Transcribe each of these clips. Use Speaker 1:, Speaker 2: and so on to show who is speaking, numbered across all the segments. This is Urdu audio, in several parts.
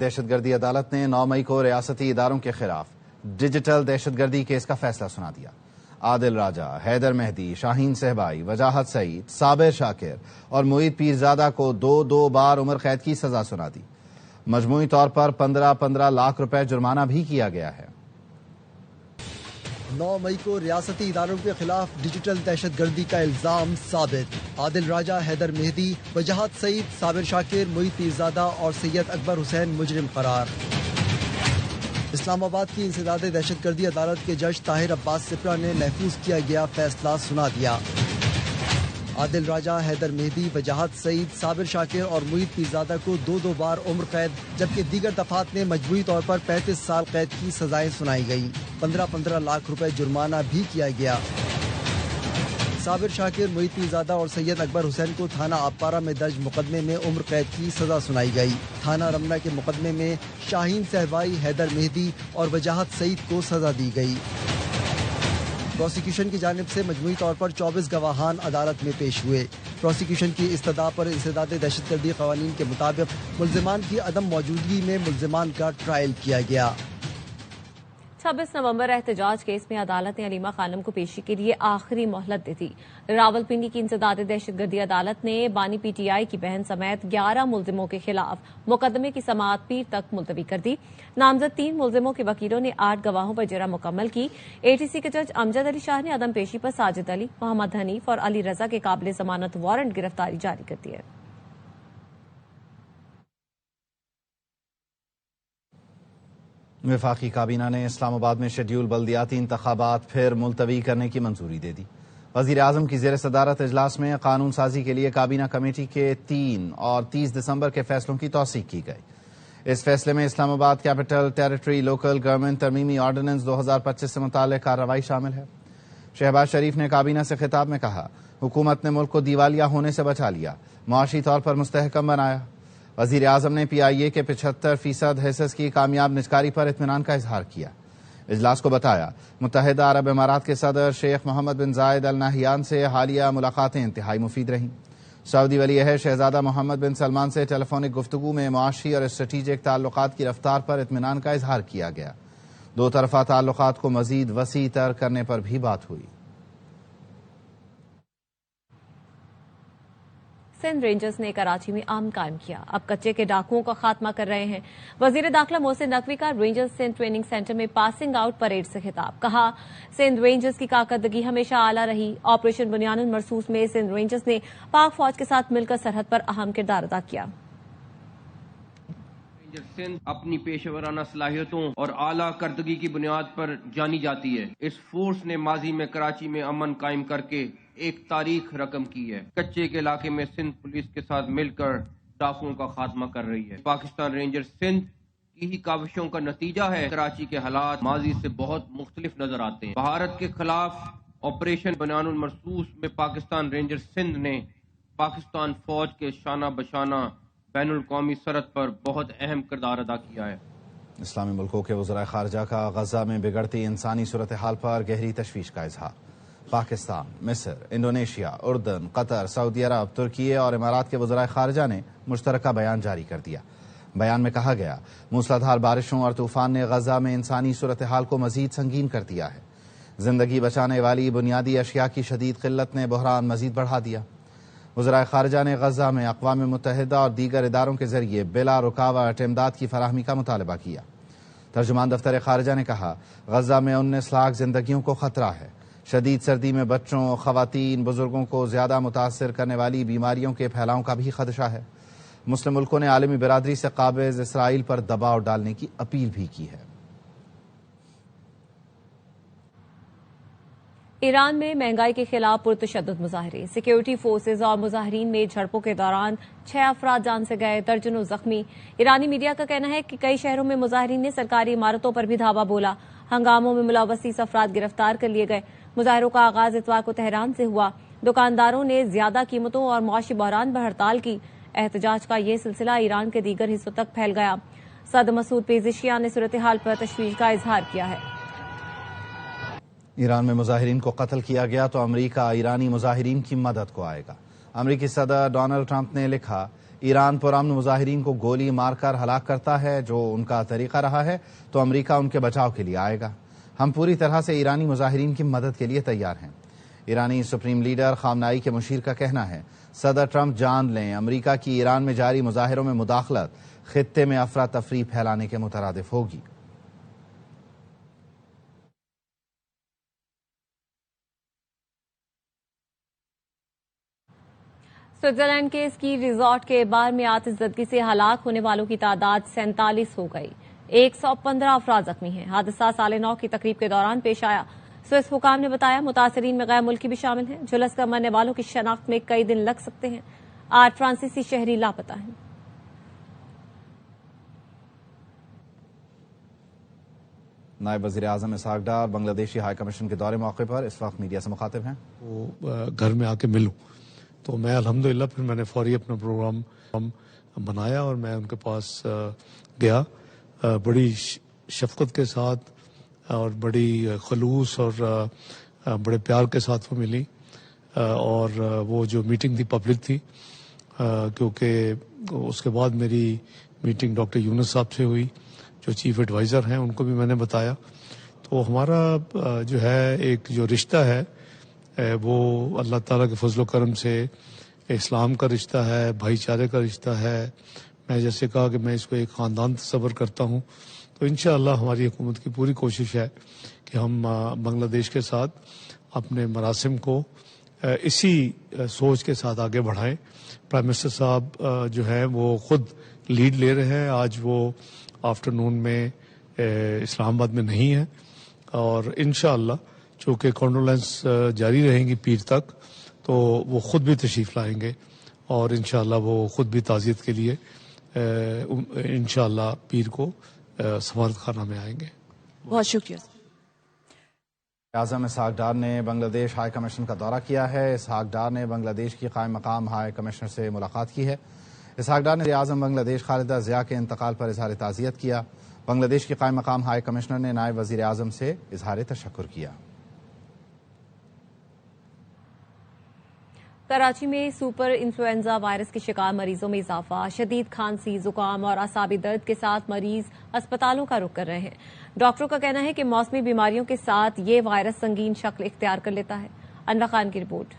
Speaker 1: دہشت گردی عدالت نے 9 مئی کو ریاستی اداروں کے خلاف ڈیجیٹل دہشت گردی کیس کا فیصلہ سنا دیا۔ عادل راجہ، حیدر مہدی، شاہین صہبائی، وجاہت سعید، صابر شاکر اور معید پیرزادہ کو 2 بار عمر قید کی سزا سنا دی۔ مجموعی طور پر 15 لاکھ روپے جرمانہ بھی کیا گیا ہے۔
Speaker 2: 9 مئی کو ریاستی اداروں کے خلاف ڈیجیٹل دہشت گردی کا الزام ثابت۔ عادل راجہ، حیدر مہدی، وجاہت سعید، صابر شاکر، معید پیرزادہ اور سید اکبر حسین مجرم قرار۔ اسلام آباد کی انسداد دہشت گردی عدالت کے جج طاہر عباس سپرا نے محفوظ کیا گیا فیصلہ سنا دیا۔ عادل راجہ، حیدر مہدی، وجاہت سعید، صابر شاکر اور معید پیرزادہ کو 2 بار عمر قید جبکہ دیگر دفعات میں مجموعی طور پر 35 سال قید کی سزائیں سنائی گئیں۔ 15 لاکھ روپے جرمانہ بھی کیا گیا۔ صابر شاکر، معید پیرزادہ اور سید اکبر حسین کو تھانہ آبپارہ میں درج مقدمے میں عمر قید کی سزا سنائی گئی۔ تھانہ رمنہ کے مقدمے میں شاہین صہبائی، حیدر مہدی اور وجاہت سعید کو سزا دی گئی۔ پروسیکیوشن کی جانب سے مجموعی طور پر 24 گواہان عدالت میں پیش ہوئے۔ پروسیکیوشن کی استدعا پر انسداد دہشت گردی قوانین کے مطابق ملزمان کی عدم موجودگی میں ملزمان کا ٹرائل کیا گیا۔
Speaker 3: 26 نومبر احتجاج کیس میں عدالت نے علیمہ خانم کو پیشی کے لیے آخری مہلت دی تھی۔ راولپنڈی کی انسداد دہشت گردی عدالت نے بانی پی ٹی آئی کی بہن سمیت 11 ملزموں کے خلاف مقدمے کی سماعت پیر تک ملتوی کر دی۔ نامزد 3 ملزموں کے وکیلوں نے 8 گواہوں پر جرح مکمل کی۔ اے ٹی سی کے جج امجد علی شاہ نے عدم پیشی پر ساجد علی، محمد حنیف اور علی رضا کے قابل ضمانت وارنٹ گرفتاری جاری کر دی ہے۔
Speaker 1: وفاقی کابینہ نے اسلام آباد میں شیڈیول بلدیاتی انتخابات پھر ملتوی کرنے کی منظوری دے دی۔ وزیر اعظم کی زیر صدارت اجلاس میں قانون سازی کے لیے کابینہ کمیٹی کے 3 اور 30 دسمبر کے فیصلوں کی توثیق کی گئی۔ اس فیصلے میں Islamabad capital territory local government ترمیمی آرڈیننس 2025 سے متعلق کارروائی شامل ہے۔ شہباز شریف نے کابینہ سے خطاب میں کہا، حکومت نے ملک کو دیوالیہ ہونے سے بچا لیا، معاشی طور پر مستحکم بنایا۔ وزیر اعظم نے پی آئی اے کے 75% حصص کی کامیاب نجکاری پر اطمینان کا اظہار کیا۔ اجلاس کو بتایا، متحدہ عرب امارات کے صدر شیخ محمد بن زائد ال نہیان سے حالیہ ملاقاتیں انتہائی مفید رہیں۔ سعودی ولی عہد شہزادہ محمد بن سلمان سے ٹیلی فونک گفتگو میں معاشی اور اسٹریٹجک تعلقات کی رفتار پر اطمینان کا اظہار کیا گیا۔ 2 طرفہ تعلقات کو مزید وسیع تر کرنے پر بھی بات ہوئی۔
Speaker 3: سندھ رینجرز نے کراچی میں امن قائم کیا، اب کچے کے ڈاکوؤں کا خاتمہ کر رہے ہیں۔ وزیر داخلہ محسن نقوی کا رینجرز سندھ ٹریننگ سینٹر میں پاسنگ آؤٹ پریڈ سے خطاب، کہا سندھ رینجرز کی کارکردگی ہمیشہ اعلیٰ رہی۔ آپریشن بنیان المرصوص میں سندھ رینجرز نے پاک فوج کے ساتھ مل کر سرحد پر اہم کردار ادا کیا۔
Speaker 4: سندھ اپنی پیشہ ورانہ صلاحیتوں اور اعلیٰ کردگی کی بنیاد پر جانی جاتی ہے۔ اس فورس نے ماضی میں کراچی میں امن قائم کر کے ایک تاریخ رقم کی ہے۔ کچے کے علاقے میں سندھ پولیس کے ساتھ مل کر ڈاکوؤں کا خاتمہ کر رہی ہے۔ پاکستان رینجر سندھ کی ہی کاوشوں کا نتیجہ ہے۔ کراچی کے حالات ماضی سے بہت مختلف نظر آتے ہیں۔ بھارت کے خلاف آپریشن بنیان المرصوص میں پاکستان رینجر سندھ نے پاکستان فوج کے شانہ بشانہ بین الاقوامی سرحد پر بہت اہم کردار ادا کیا ہے۔
Speaker 1: اسلامی ملکوں کے وزرائے خارجہ کا غزہ میں بگڑتی انسانی صورتحال پر گہری تشویش کا اظہار۔ پاکستان، مصر، انڈونیشیا، اردن، قطر، سعودی عرب، ترکی اور امارات کے وزرائے خارجہ نے مشترکہ بیان جاری کر دیا۔ بیان میں کہا گیا، موسلادھار بارشوں اور طوفان نے غزہ میں انسانی صورتحال کو مزید سنگین کر دیا ہے۔ زندگی بچانے والی بنیادی اشیاء کی شدید قلت نے بحران مزید بڑھا دیا۔ وزرائے خارجہ نے غزہ میں اقوام متحدہ اور دیگر اداروں کے ذریعے بلا رکاوٹ امداد کی فراہمی کا مطالبہ کیا۔ ترجمان دفتر خارجہ نے کہا، غزہ میں 19 لاکھ زندگیوں کو خطرہ ہے۔ شدید سردی میں بچوں، خواتین، بزرگوں کو زیادہ متاثر کرنے والی بیماریوں کے پھیلاؤ کا بھی خدشہ ہے۔ مسلم ملکوں نے عالمی برادری سے قابض اسرائیل پر دباؤ ڈالنے کی اپیل بھی کی ہے۔
Speaker 3: ایران میں مہنگائی کے خلاف پرتشدد مظاہرے، سیکیورٹی فورسز اور مظاہرین میں جھڑپوں کے دوران 6 افراد جان سے گئے، درجنوں زخمی۔ ایرانی میڈیا کا کہنا ہے کہ کئی شہروں میں مظاہرین نے سرکاری عمارتوں پر بھی دھاوا بولا۔ ہنگاموں میں ملوث 30 افراد گرفتار کر لیے گئے۔ مظاہروں کا آغاز اتوار کو تہران سے ہوا۔ دکانداروں نے زیادہ قیمتوں اور معاشی بحران پر ہڑتال کی۔ احتجاج کا یہ سلسلہ ایران کے دیگر حصوں تک پھیل گیا۔ صدر مسعود پیزشکیان نے صورتحال پر تشویش کا اظہار کیا ہے۔
Speaker 1: ایران میں مظاہرین کو قتل کیا گیا تو امریکہ ایرانی مظاہرین کی مدد کو آئے گا۔ امریکی صدر ڈونلڈ ٹرمپ نے لکھا، ایران پرامن مظاہرین کو گولی مار کر ہلاک کرتا ہے جو ان کا طریقہ رہا ہے تو امریکہ ان کے بچاؤ کے لیے آئے گا. ہم پوری طرح سے ایرانی مظاہرین کی مدد کے لیے تیار ہیں. ایرانی سپریم لیڈر خامنائی کے مشیر کا کہنا ہے صدر ٹرمپ جان لیں امریکہ کی ایران میں جاری مظاہروں میں مداخلت خطے میں افراتفری پھیلانے کے مترادف ہوگی.
Speaker 3: سوئٹزرلینڈ کے اسکی ریزورٹ کے بار میں آتش زدگی سے ہلاک ہونے والوں کی تعداد 47 ہو گئی. 115 افراد زخمی ہیں. حادثہ سال نو کی تقریب کے دوران پیش آیا. سوئس حکام نے بتایا متاثرین میں غیر ملکی بھی شامل ہیں. جھلس کر مرنے والوں کی شناخت میں کئی دن لگ سکتے ہیں. 8 فرانسیسی شہری لاپتہ ہیں.
Speaker 1: نائب وزیر اعظم اسحاق ڈار بنگلہ دیشی ہائی کمیشن کے دورے موقع پر اس وقت میڈیا سے مخاطب ہیں.
Speaker 5: وہ گھر میں آ کے ملوں تو میں الحمدللہ پھر میں نے فوری اپنا پروگرام بنایا اور میں ان کے پاس گیا. بڑی شفقت کے ساتھ اور بڑی خلوص اور بڑے پیار کے ساتھ وہ ملی. اور وہ جو میٹنگ تھی پبلک تھی کیونکہ اس کے بعد میری میٹنگ ڈاکٹر یونس صاحب سے ہوئی جو چیف ایڈوائزر ہیں. ان کو بھی میں نے بتایا. تو ہمارا جو ہے ایک جو رشتہ ہے وہ اللہ تعالیٰ کے فضل و کرم سے اسلام کا رشتہ ہے, بھائی چارے کا رشتہ ہے. میں جیسے کہا کہ میں اس کو ایک خاندان تصور کرتا ہوں. تو انشاءاللہ ہماری حکومت کی پوری کوشش ہے کہ ہم بنگلہ دیش کے ساتھ اپنے مراسم کو اسی سوچ کے ساتھ آگے بڑھائیں. پرائم منسٹر صاحب جو ہیں وہ خود لیڈ لے رہے ہیں. آج وہ آفٹرنون میں اسلام آباد میں نہیں ہے اور انشاءاللہ چونکہ کانڈولینس جاری رہیں گی پیر تک تو وہ خود بھی تشریف لائیں گے اور انشاءاللہ وہ خود بھی تعزیت کے لیے انشاءاللہ پیر کو سفارت خانہ میں آئیں گے.
Speaker 6: بہت شکریہ.
Speaker 1: اعظم اسحاق ڈار نے بنگلہ دیش ہائی کمیشن کا دورہ کیا ہے. اسحاق ڈار نے بنگلہ دیش کی قائم مقام ہائی کمشنر سے ملاقات کی ہے. اسحاق ڈار نے اعظم بنگلہ دیش خالدہ ضیاء کے انتقال پر اظہار تعزیت کیا. بنگلہ دیش کی قائم مقام ہائی کمشنر نے نائب وزیر اعظم سے اظہار تشکر کیا.
Speaker 3: کراچی میں سپر انفلوئنزا وائرس کے شکار مریضوں میں اضافہ. شدید کھانسی, زکام اور اعصابی درد کے ساتھ مریض اسپتالوں کا رخ کر رہے ہیں. ڈاکٹروں کا کہنا ہے کہ موسمی بیماریوں کے ساتھ یہ وائرس سنگین شکل اختیار کر لیتا ہے. انور خان کی رپورٹ.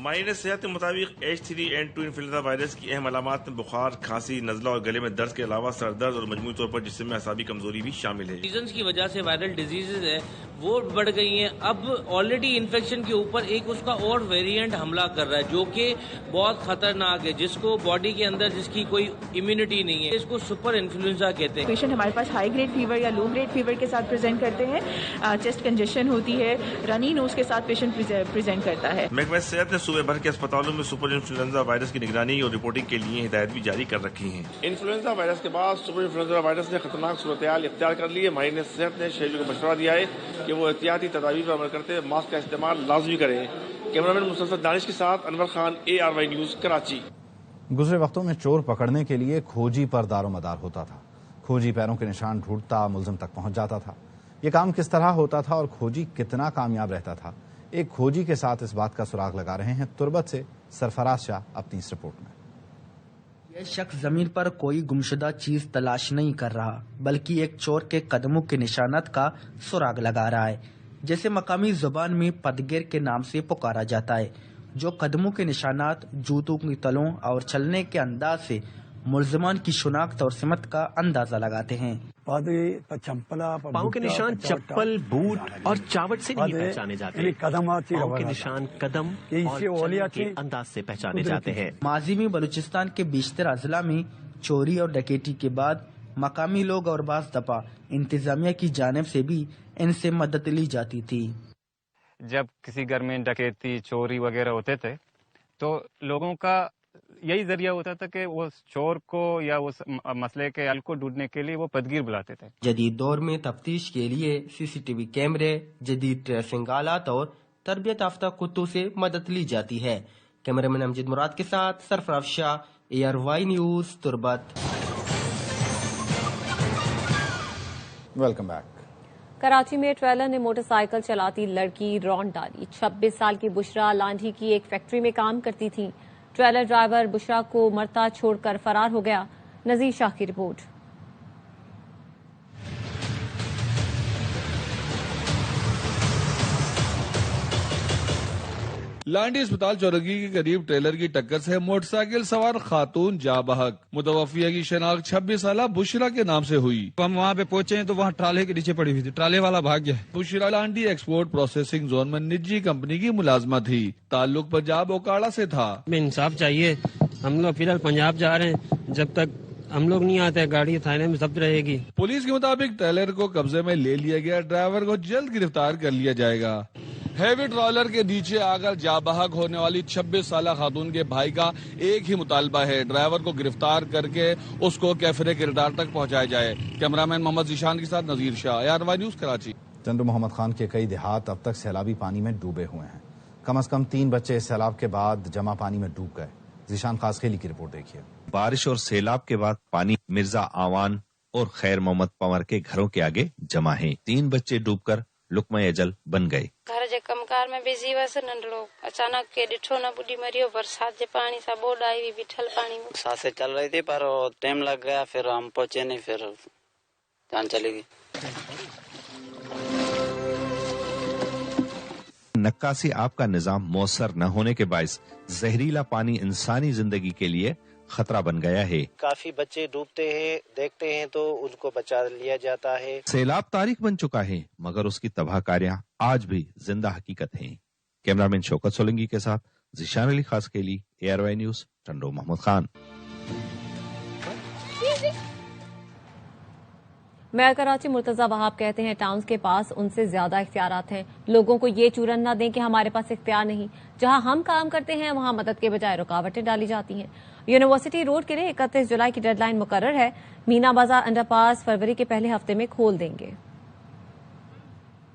Speaker 7: ماہرین صحت کے مطابق H3N2 انفلوئنزا وائرس کی اہم علامات میں بخار, کھانسی, نزلہ اور گلے میں درد کے علاوہ سر درد اور مجموعی طور پر جسم میں اعصابی کمزوری بھی شامل ہے.
Speaker 8: سیزنز کی وجہ سے وائرل ڈیزیزز ہے وہ بڑھ گئی ہیں. اب آلریڈی انفیکشن کے اوپر ایک اس کا اور ویریئنٹ حملہ کر رہا ہے جو کہ بہت خطرناک ہے, جس کو باڈی کے اندر جس کی کوئی امیونٹی نہیں ہے. اس کو سپر انفلوئنزا کہتے ہیں.
Speaker 6: پیشنٹ ہمارے پاس ہائی گریڈ فیور یا لو گریڈ فیور کے ساتھ پریزنٹ کرتے ہیں. چیسٹ کنجیشن ہوتی ہے, رنی نوز کے ساتھ پیشنٹ پریزنٹ کرتا ہے.
Speaker 7: محکمہ صحت نے صوبے بھر کے اسپتالوں میں سپر انفلوئنزا وائرس کی نگرانی اور رپورٹنگ کے لیے ہدایت بھی جاری کر رکھی ہیں. انفلوئنزا وائرس کے بعد سپر انفلوئنزا وائرس نے خطرناک صورتحال اختیار کر لی ہے. ماہرین صحت نے شہریوں کو مشورہ دیا ہے کہ وہ احتیاطی تدابیر پر عمل کرتے ماسک کا استعمال لازمی کریں. کیمرامین مسلسل دانش کے ساتھ انور خان, ARY نیوز, کراچی.
Speaker 1: گزرے وقتوں میں چور پکڑنے کے لیے کھوجی پر دار و مدار ہوتا تھا. کھوجی پیروں کے نشان ڈھونڈتا ملزم تک پہنچ جاتا تھا. یہ کام کس طرح ہوتا تھا اور کھوجی کتنا کامیاب رہتا تھا, ایک کھوجی کے ساتھ اس بات کا سراغ لگا رہے ہیں تربت سے سرفراز شاہ اپنی اس رپورٹ میں.
Speaker 9: یہ شخص زمین پر کوئی گمشدہ چیز تلاش نہیں کر رہا بلکہ ایک چور کے قدموں کے نشانات کا سراغ لگا رہا ہے, جیسے مقامی زبان میں پدگر کے نام سے پکارا جاتا ہے, جو قدموں کے نشانات, جوتوں کی تلوں اور چلنے کے انداز سے ملزمان کی شناخت اور سمت کا اندازہ لگاتے ہیں.
Speaker 10: پاؤں کے نشان چپل, بوٹ اور چاوٹ سے نہیں پہچانے جاتے. پاؤں کے نشان قدم اور چلنے کے انداز سے پہچانے جاتے ہیں.
Speaker 9: ماضی میں بلوچستان کے بیشتر اضلاع میں چوری اور ڈکیتی کے بعد مقامی لوگ اور بعض دفعہ انتظامیہ کی جانب سے بھی ان سے مدد لی جاتی تھی.
Speaker 11: جب کسی گھر میں ڈکیتی, چوری وغیرہ ہوتے تھے تو لوگوں کا یہی ذریعہ ہوتا تھا کہ وہ چور کو یا اس مسئلے کے حل کو ڈھونڈنے کے لیے وہ پدگیر بلاتے تھے.
Speaker 9: جدید دور میں تفتیش کے لیے CCTV کیمرے, جدید ٹریسنگ آلات اور تربیت یافتہ کتوں سے مدد لی جاتی ہے. کیمرامین امجد مراد کے ساتھ Sarfraz Shah, ARY news, Turbat.
Speaker 1: Welcome back.
Speaker 3: Karachi میں ٹریلر نے موٹر سائیکل چلاتی لڑکی رونڈ ڈالی. 26 سال کی بشرا لانڈھی کی ایک فیکٹری میں کام کرتی تھی. ٹریلر ڈرائیور بشرا کو مرتا چھوڑ کر فرار ہو گیا. نذیر شاہ کی رپورٹ.
Speaker 12: لانڈی اسپتال چورگی کے قریب ٹریلر کی ٹکر سے موٹر سائیکل سوار خاتون جاں بحق. متوفیہ کی شناخت 26 سالہ بشرا کے نام سے ہوئی.
Speaker 13: ہم وہاں پہ پہنچے ہیں تو وہاں ٹرالے کے نیچے پڑی ہوئی تھی. ٹرالے والا بھاگ گیا.
Speaker 12: بشرا لانڈی ایکسپورٹ پروسیسنگ زون میں نجی کمپنی کی ملازمہ تھی. تعلق پنجاب اوکاڑا سے تھا.
Speaker 14: ہمیں انصاف چاہیے. ہم لوگ فی الحال پنجاب جا رہے ہیں. جب تک ہم لوگ نہیں آتے گاڑی تھانے میں ضبط رہے گی.
Speaker 12: پولیس کے مطابق ٹریلر کو قبضے میں لے لیا گیا. ڈرائیور کو جلد گرفتار کر لیا جائے گا. ہیوی ٹرالر کے نیچے آ کر جاں بحق ہونے والی 26 سالہ خاتون کے بھائی کا ایک ہی مطالبہ ہے، ڈرائیور کو گرفتار کر کے اس کو کیفرے کردار تک پہنچایا جائے. کیمرامین محمد ذیشان کے ساتھ نذیر شاہ، ARY نیوز کراچی.
Speaker 1: چندر محمد خان کے کئی دیہات اب تک سیلابی پانی میں ڈوبے ہوئے ہیں. کم از کم 3 بچے اس سیلاب کے بعد جمع پانی میں ڈوب گئے. ذیشان خاص خیلی کی رپورٹ دیکھیے.
Speaker 15: بارش اور سیلاب کے بعد پانی مرزا آوان اور خیر محمد پنور کے گھروں کے آگے جمع ہیں. 3 بچے ڈوب کر لقمہ اجل بن گئے.
Speaker 16: گھر جے کمکار میں بزی وس ننڈڑو اچانک کے ڈٹھو نہ بڈی مریو. برسات جے پانی سا بوڈ آئی ہوئی بٹھل پانی میں.
Speaker 17: سانسیں چل رہی تھی پر ٹائم لگ گیا. پھر ہم پہنچے نہیں. پھر جان چلی گئی.
Speaker 15: نکاسی آب کا نظام مؤثر نہ ہونے کے باعث زہریلا پانی انسانی زندگی کے لیے خطرہ بن گیا ہے.
Speaker 17: کافی بچے ڈوبتے ہیں، دیکھتے ہیں تو ان کو بچا لیا جاتا ہے.
Speaker 15: سیلاب تاریخ بن چکا ہے مگر اس کی تباہ کاریاں آج بھی زندہ حقیقت ہیں. کیمرامین شوکت سولنگی کے ساتھ ذیشان علی خاص کیلی، ARY news, Tando Muhammad Khan.
Speaker 3: Mayor Karachi Murtaza وہاب کہتے ہیں ٹاؤنز کے پاس ان سے زیادہ اختیارات ہیں. لوگوں کو یہ چورن نہ دیں کہ ہمارے پاس اختیار نہیں. جہاں ہم کام کرتے ہیں وہاں مدد کے بجائے رکاوٹیں ڈالی جاتی ہیں. یونیورسٹی روڈ کے لیے 31 جولائی کی ڈیڈ لائن مقرر ہے. مینا بازار انڈر پاس فروری کے پہلے ہفتے میں کھول دیں گے.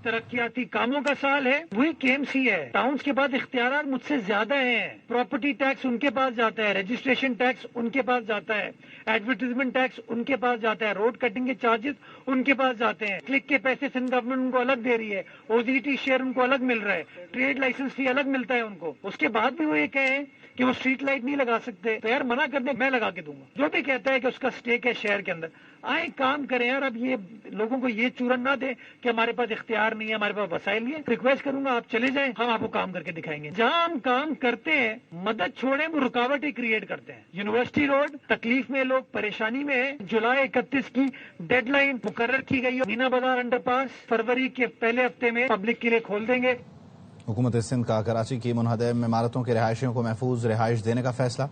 Speaker 18: ترقیاتی کاموں کا سال ہے، وہی KMC ہے. ٹاؤنز کے بعد اختیارات مجھ سے زیادہ ہیں. پراپرٹی ٹیکس ان کے پاس جاتا ہے، رجسٹریشن ٹیکس ان کے پاس جاتا ہے، ایڈورٹیزمنٹ ٹیکس ان کے پاس جاتا ہے، روڈ کٹنگ کے چارجز ان کے پاس جاتے ہیں. کلک کے پیسے سندھ گورنمنٹ ان کو الگ دے رہی ہے. OZT شیئر ان کو الگ مل رہا ہے. ٹریڈ لائسنس فی الگ ملتا ہے ان کو. اس کے بعد بھی وہ یہ کہیں کہ وہ اسٹریٹ لائٹ نہیں لگا سکتے تو یار منع کر دیں، میں لگا کے دوں گا. جو بھی کہتا ہے کہ اس کا اسٹیک ہے شہر کے اندر، آئیں کام کریں یار. اب یہ لوگوں کو یہ چورن نہ دیں کہ ہمارے پاس اختیار نہیں ہے، ہمارے پاس وسائل نہیں ہے. ریکویسٹ کروں گا آپ چلے جائیں، ہم آپ کو کام کر کے دکھائیں گے. جہاں ہم کام کرتے ہیں مدد چھوڑیں، وہ رکاوٹیں کریٹ کرتے ہیں. یونیورسٹی روڈ تکلیف میں، لوگ پریشانی میں ہیں. جولائی 31 کی ڈیڈ لائن مقرر کی گئی ہے. مینا بازار انڈر پاس فروری کے پہلے ہفتے میں پبلک کے لیے کھول دیں گے.
Speaker 1: حکومت سندھ کا کراچی کی منہدم عمارتوں کے رہائشیوں کو محفوظ رہائش دینے کا فیصلہ.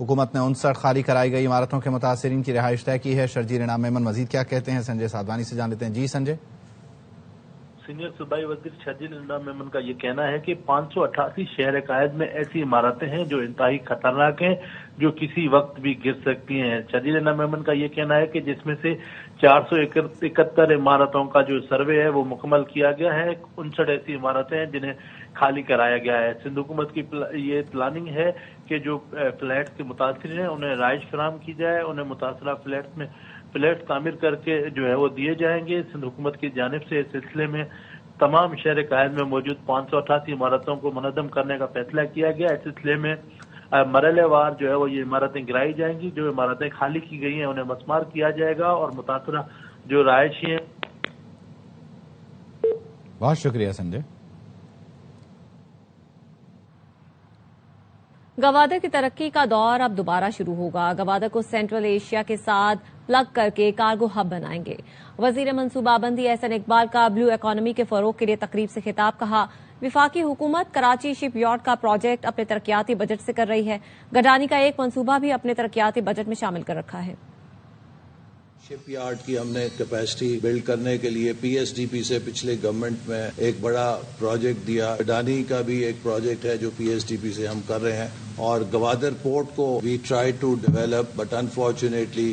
Speaker 1: حکومت نے 59 خالی کرائی گئی عمارتوں کے متاثرین کی رہائش طے کی ہے. شرجیل انعام میمن مزید کیا کہتے ہیں، سنجے سادوانی سے جان لیتے ہیں. جی سنجے.
Speaker 19: سینئر صوبائی وزیر شرجیل انعام میمن کا یہ کہنا ہے کہ 588 شہر قائد میں ایسی عمارتیں ہیں جو انتہائی خطرناک ہیں، جو کسی وقت بھی گر سکتی ہیں. شرجیل انعام میمن کا یہ کہنا ہے کہ جس میں سے 471 عمارتوں کا جو سروے ہے وہ مکمل کیا گیا ہے. 59 ایسی عمارتیں ہیں جنہیں خالی کرایا گیا ہے. سندھ حکومت کی یہ پلاننگ ہے کہ جو فلیٹ کے متاثرین ہیں انہیں رہائش فراہم کی جائے. انہیں متاثرہ فلیٹ میں فلیٹ تعمیر کر کے جو ہے وہ دیے جائیں گے. سندھ حکومت کی جانب سے اس سلسلے میں تمام شہر قائد میں موجود 588 عمارتوں کو منہدم کرنے کا فیصلہ کیا گیا. اس سلسلے میں مرحلے وار جو ہے وہ یہ عمارتیں گرائی جائیں گی. جو عمارتیں خالی کی گئی ہیں انہیں مسمار کیا جائے گا اور متاثرہ جو رہائشی ہیں.
Speaker 1: بہت شکریہ سنجے.
Speaker 3: گوادر کی ترقی کا دور اب دوبارہ شروع ہوگا. گوادر کو سینٹرل ایشیا کے ساتھ پلگ کر کے کارگو ہب بنائیں گے. وزیر منصوبہ بندی احسن اقبال کا بلو اکانومی کے فروغ کے لیے تقریب سے خطاب. کہا وفاقی حکومت کراچی شپ یارڈ کا پروجیکٹ اپنے ترقیاتی بجٹ سے کر رہی ہے. گڈانی کا ایک منصوبہ بھی اپنے ترقیاتی بجٹ میں شامل کر رکھا ہے.
Speaker 20: شپ یارڈ کی ہم نے کیپیسٹی بلڈ کرنے کے لیے PSDP سے پچھلے گورنمنٹ میں ایک بڑا پروجیکٹ دیا. گڈانی کا بھی ایک پروجیکٹ ہے جو PSDP سے ہم کر رہے ہیں. اور گوادر پورٹ کو we try to develop but unfortunately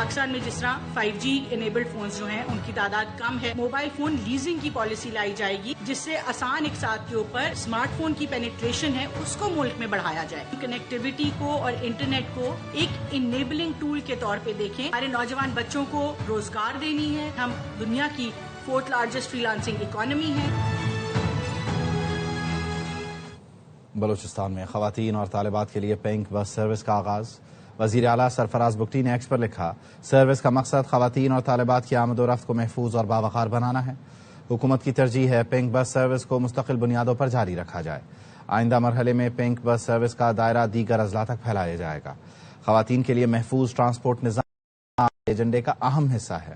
Speaker 21: Pakistan میں جس طرح 5G انیبلڈ فونز جو ہیں ان کی تعداد کم ہے، موبائل فون لیزنگ کی پالیسی لائی جائے گی جس سے آسان اقساط کے اوپر اسمارٹ فون کی پینیٹریشن ہے اس کو ملک میں بڑھایا جائے. کنیکٹیوٹی کو اور انٹرنیٹ کو ایک انیبلنگ ٹول کے طور پہ دیکھیں. ہمارے نوجوان بچوں کو روزگار دینی ہے. ہم دنیا کی 4th largest free lancing economy ہے.
Speaker 1: بلوچستان میں خواتین اور طالبات کے لیے پنک بس سروس کا آغاز. وزیر اعلیٰ سرفراز بگٹی نے ایکس پر لکھا، سروس کا مقصد خواتین اور طالبات کی آمد و رفت کو محفوظ اور باوقار بنانا ہے. حکومت کی ترجیح ہے پنک بس سروس کو مستقل بنیادوں پر جاری رکھا جائے. آئندہ مرحلے میں پنک بس سروس کا دائرہ دیگر اضلاع تک پھیلایا جائے گا. خواتین کے لیے محفوظ ٹرانسپورٹ نظام ایجنڈے کا اہم حصہ ہے.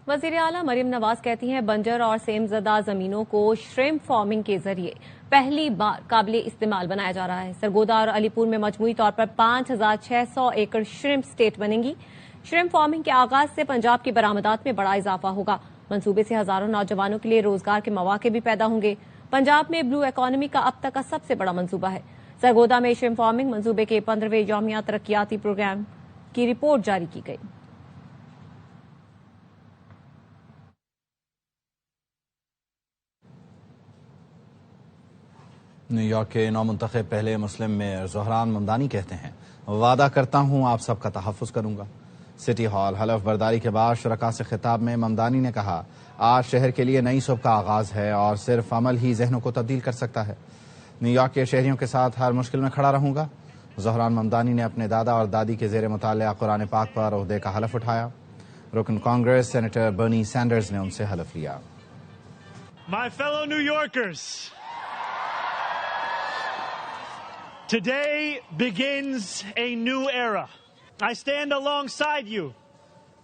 Speaker 3: وزیر اعلیٰ مریم نواز کہتی ہیں بنجر اور سیم زدہ زمینوں کو شرمپ فارمنگ کے ذریعے پہلی بار قابل استعمال بنایا جا رہا ہے. سرگودا اور علی پور میں مجموعی طور پر 5,600 ایکڑ شرمپ اسٹیٹ بنیں گی. شرمپ فارمنگ کے آغاز سے پنجاب کی برآمدات میں بڑا اضافہ ہوگا. منصوبے سے ہزاروں نوجوانوں کے لیے روزگار کے مواقع بھی پیدا ہوں گے. پنجاب میں بلو اکانومی کا اب تک کا سب سے بڑا منصوبہ ہے. سرگودا میں شرمپ فارمنگ منصوبے کے 15ویں یومیہ ترقیاتی پروگرام کی رپورٹ جاری کی گئی.
Speaker 1: نیو یارک کے نومنتخب پہلے مسلم میئر زہران ممدانی کہتے ہیں وعدہ کرتا ہوں آپ سب کا تحفظ کروں گا. سٹی ہال حلف برداری کے بعد شرکاء سے خطاب میں ممدانی نے کہا آج شہر کے لیے نئی صبح کا آغاز ہے اور صرف عمل ہی ذہنوں کو تبدیل کر سکتا ہے. نیو یارک کے شہریوں کے ساتھ ہر مشکل میں کھڑا رہوں گا. زہران ممدانی نے اپنے دادا اور دادی کے زیر مطالعہ قرآن پاک پر عہدے کا حلف اٹھایا. رکن کانگریس سینیٹر برنی سینڈرز نے ان سے حلف لیا.
Speaker 2: My fellow New Yorkers, today begins a new era. I stand alongside you,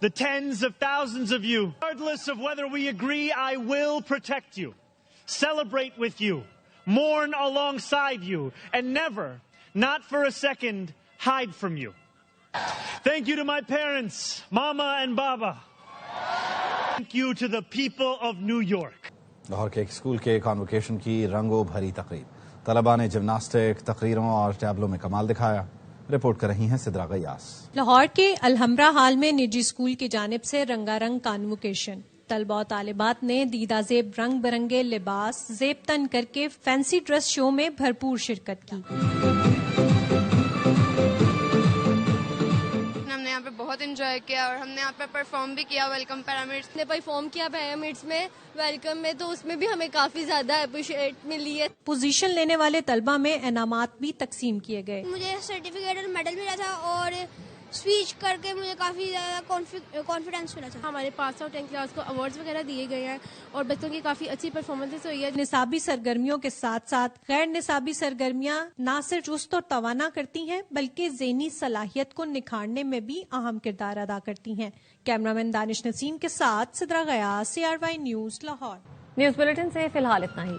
Speaker 2: the tens of thousands of you. Regardless of whether we agree, I will protect you, celebrate with you, mourn alongside you, and never, not for a second, hide from you. Thank you to my parents, Mama and Baba. Thank you to the people of New York.
Speaker 1: Lahore کے ایک اسکول کے کانوکیشن کی رنگوں بھری تقریب. طلباء نے جمناسٹک تقریروں اور ٹیبلوں میں کمال دکھایا. رپورٹ کر رہی ہیں سدرا غیاس.
Speaker 4: لاہور کے الحمرا ہال میں نجی اسکول کی جانب سے رنگا رنگ کانوکیشن. طلباء و طالبات نے دیدہ زیب رنگ برنگے لباس زیب تن کر کے فینسی ڈریس شو میں بھرپور شرکت کی.
Speaker 5: یہاں پہ بہت انجوائے کیا اور ہم نے یہاں پہ پرفارم بھی کیا. ویلکم پیرامڈس نے پرفارم کیا پیرامڈس میں ویلکم میں، تو اس میں بھی ہمیں کافی زیادہ اپریشیٹ ملی ہے.
Speaker 4: پوزیشن لینے والے طلبہ میں انعامات بھی تقسیم کیے گئے.
Speaker 5: مجھے سرٹیفکیٹ اور میڈل ملا تھا اور اسپیچ کر کے مجھے کافی زیادہ کانفیڈینس ملا تھا.
Speaker 6: ہمارے پاس آؤٹ 10 کلاس کو ایوارڈز وغیرہ دیے گئے ہیں اور بچوں کی کافی اچھی پرفارمنس ہوئی ہے.
Speaker 4: نصابی سرگرمیوں کے ساتھ ساتھ غیر نصابی سرگرمیاں نہ صرف چست اور توانا کرتی ہیں بلکہ ذہنی صلاحیت کو نکھارنے میں بھی اہم کردار ادا کرتی ہیں. کیمرامین دانش نسیم کے ساتھ Sidra Ghayas, CRY news Lahore.
Speaker 3: News bulletin سے فی الحال اتنا ہی.